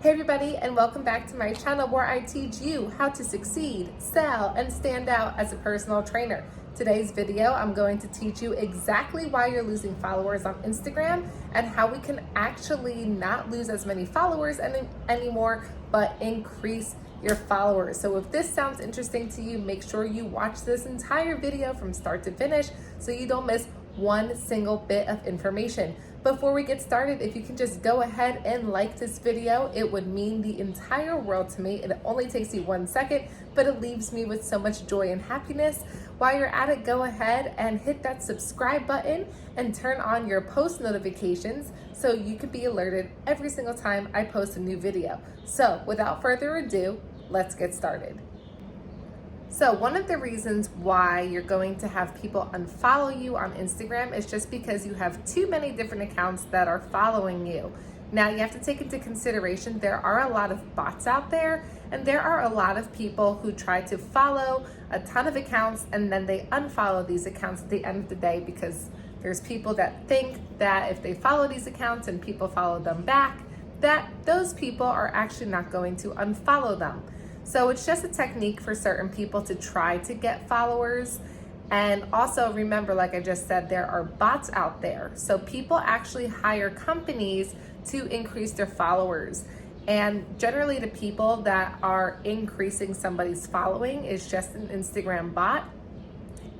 Hey everybody, and welcome back to my channel where I teach you how to succeed, sell, and stand out as a personal trainer. Today's video, I'm going to teach you exactly why you're losing followers on Instagram and how we can actually not lose as many followers anymore, but increase your followers. So if this sounds interesting to you, make sure you watch this entire video from start to finish so you don't miss one single bit of information. Before we get started, if you can just go ahead and like this video, it would mean the entire world to me. It only takes you 1 second, but it leaves me with so much joy and happiness. While you're at it, go ahead and hit that subscribe button and turn on your post notifications so you can be alerted every single time I post a new video. So without further ado, let's get started. So one of the reasons why you're going to have people unfollow you on Instagram is just because you have too many different accounts that are following you. Now you have to take into consideration there are a lot of bots out there, and there are a lot of people who try to follow a ton of accounts and then they unfollow these accounts at the end of the day, because there's people that think that if they follow these accounts and people follow them back, that those people are actually not going to unfollow them. So it's just a technique for certain people to try to get followers. And also remember, like I just said, there are bots out there. So people actually hire companies to increase their followers. And generally the people that are increasing somebody's following is just an Instagram bot.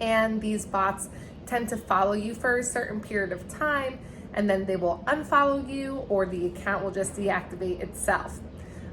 And these bots tend to follow you for a certain period of time, and then they will unfollow you, or the account will just deactivate itself.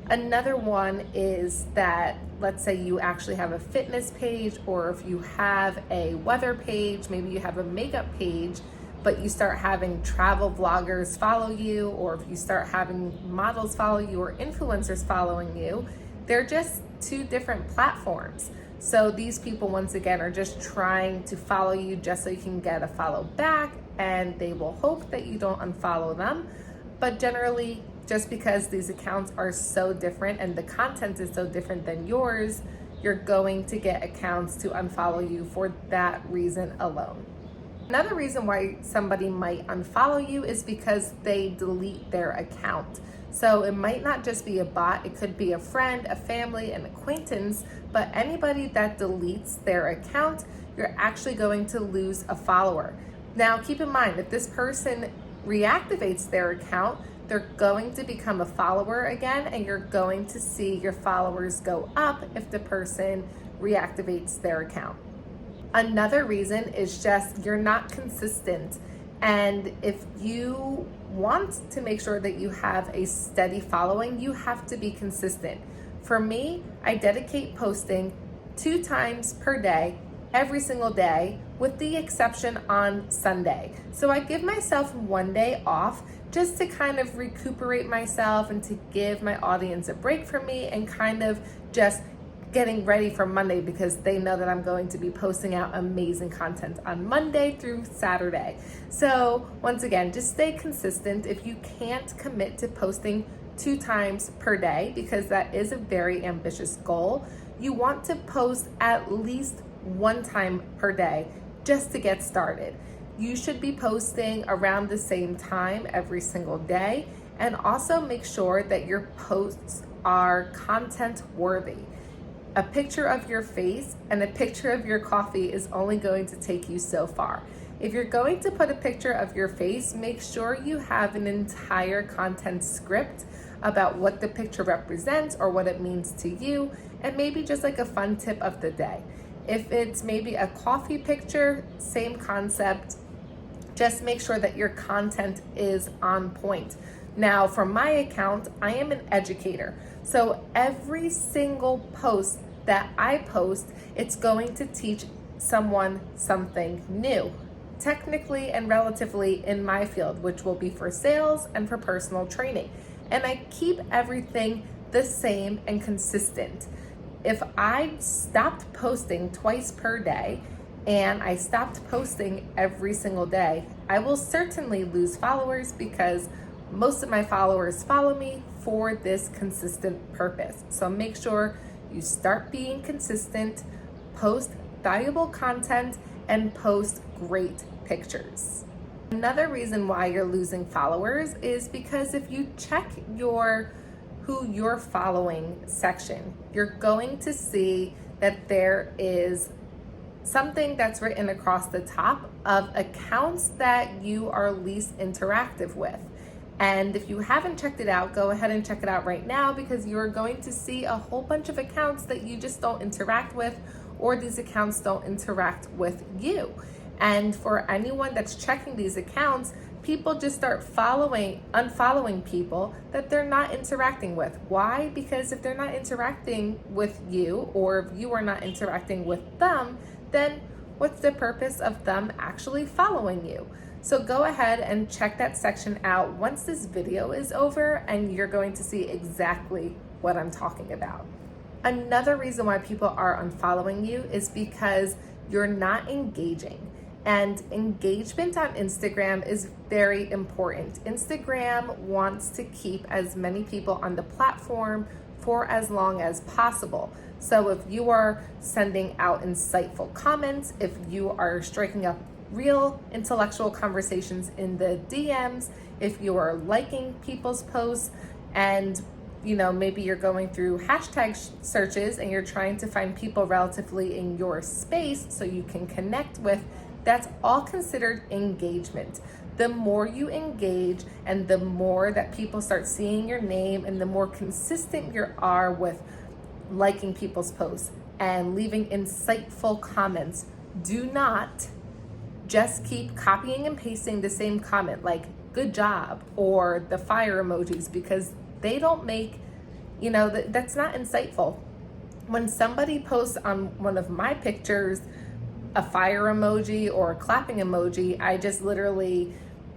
Another one is that, let's say you actually have a fitness page, or if you have a weather page, maybe you have a makeup page, but you start having travel vloggers follow you, or if you start having models follow you or influencers following you, they're just two different platforms. So these people, once again, are just trying to follow you just so you can get a follow back, and they will hope that you don't unfollow them. But generally, just because these accounts are so different and the content is so different than yours, you're going to get accounts to unfollow you for that reason alone. Another reason why somebody might unfollow you is because they delete their account. So it might not just be a bot, it could be a friend, a family, an acquaintance, but anybody that deletes their account, you're actually going to lose a follower. Now keep in mind, if this person reactivates their account, they're going to become a follower again, and you're going to see your followers go up if the person reactivates their account. Another reason is just you're not consistent. And if you want to make sure that you have a steady following, you have to be consistent. For me, I dedicate posting 2 times per day, every single day, with the exception on Sunday. So I give myself 1 day off just to kind of recuperate myself and to give my audience a break from me, and kind of just getting ready for Monday, because they know that I'm going to be posting out amazing content on Monday through Saturday. So once again, just stay consistent. If you can't commit to posting 2 times per day, because that is a very ambitious goal, you want to post at least 1 time per day just to get started. You should be posting around the same time every single day, and also make sure that your posts are content worthy. A picture of your face and a picture of your coffee is only going to take you so far. If you're going to put a picture of your face, make sure you have an entire content script about what the picture represents or what it means to you, and maybe just like a fun tip of the day. If it's maybe a coffee picture, same concept. Just make sure that your content is on point. Now, for my account, I am an educator. So every single post that I post, it's going to teach someone something new, technically and relatively in my field, which will be for sales and for personal training. And I keep everything the same and consistent. If I stopped posting 2 times per day and I stopped posting every single day, I will certainly lose followers, because most of my followers follow me for this consistent purpose. So make sure you start being consistent, post valuable content, and post great pictures. Another reason why you're losing followers is because if you check your who you're following section, you're going to see that there is something that's written across the top of accounts that you are least interactive with. And if you haven't checked it out, go ahead and check it out right now, because you're going to see a whole bunch of accounts that you just don't interact with, or these accounts don't interact with you. And for anyone that's checking these accounts, people just start unfollowing people that they're not interacting with. Why? Because if they're not interacting with you, or if you are not interacting with them, then what's the purpose of them actually following you? So go ahead and check that section out once this video is over, and you're going to see exactly what I'm talking about. Another reason why people are unfollowing you is because you're not engaging. And engagement on Instagram is very important. Instagram wants to keep as many people on the platform for as long as possible. So if you are sending out insightful comments, if you are striking up real intellectual conversations in the DMs, if you are liking people's posts, and maybe you're going through hashtag searches and you're trying to find people relatively in your space so you can connect with, that's all considered engagement. The more you engage and the more that people start seeing your name, and the more consistent you are with liking people's posts and leaving insightful comments. Do not just keep copying and pasting the same comment like good job or the fire emojis, because they don't make, that's not insightful. When somebody posts on one of my pictures a fire emoji or a clapping emoji, I just literally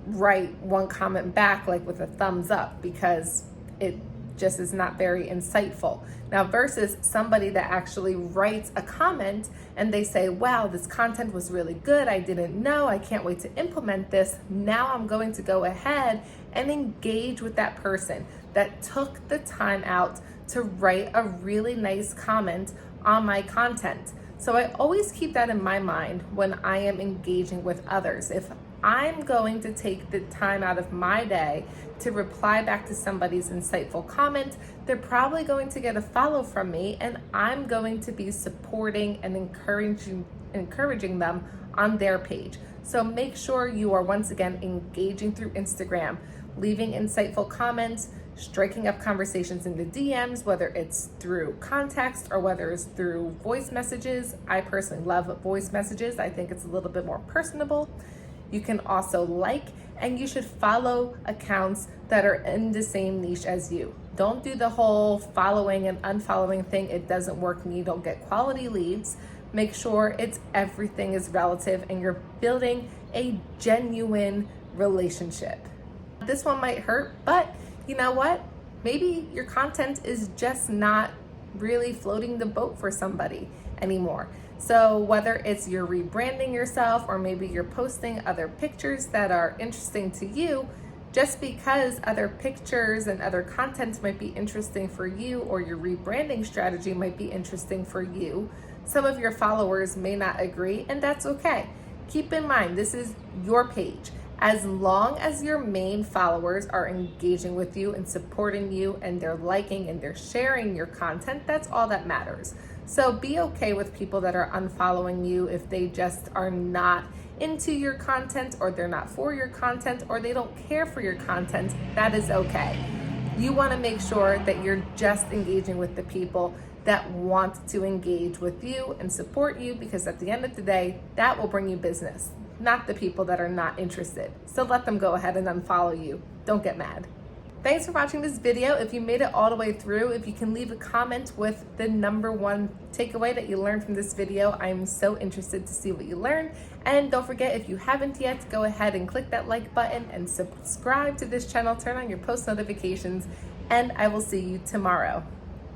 write one comment back like with a thumbs up, because it just is not very insightful. Now versus somebody that actually writes a comment and they say, wow, this content was really good, I didn't know, I can't wait to implement this. Now I'm going to go ahead and engage with that person that took the time out to write a really nice comment on my content. So I always keep that in my mind when I am engaging with others. If I'm going to take the time out of my day to reply back to somebody's insightful comment, they're probably going to get a follow from me, and I'm going to be supporting and encouraging them on their page. So make sure you are once again engaging through Instagram, leaving insightful comments, striking up conversations in the DMs, whether it's through context or whether it's through voice messages. I personally love voice messages. I think it's a little bit more personable. You can also like, and you should follow accounts that are in the same niche as you. Don't do the whole following and unfollowing thing. It doesn't work and you don't get quality leads. Make sure everything is relative and you're building a genuine relationship. This one might hurt, but you know what? Maybe your content is just not really floating the boat for somebody anymore. So whether it's you're rebranding yourself, or maybe you're posting other pictures that are interesting to you, just because other pictures and other content might be interesting for you, or your rebranding strategy might be interesting for you, some of your followers may not agree, and that's okay. Keep in mind, this is your page. As long as your main followers are engaging with you and supporting you, and they're liking and they're sharing your content, that's all that matters. So be okay with people that are unfollowing you if they just are not into your content, or they're not for your content, or they don't care for your content. That is okay. You want to make sure that you're just engaging with the people that want to engage with you and support you, because at the end of the day, that will bring you business, not the people that are not interested. So let them go ahead and unfollow you. Don't get mad. Thanks for watching this video. If you made it all the way through, if you can leave a comment with the number one takeaway that you learned from this video, I'm so interested to see what you learned. And don't forget, if you haven't yet, go ahead and click that like button and subscribe to this channel, turn on your post notifications, and I will see you tomorrow.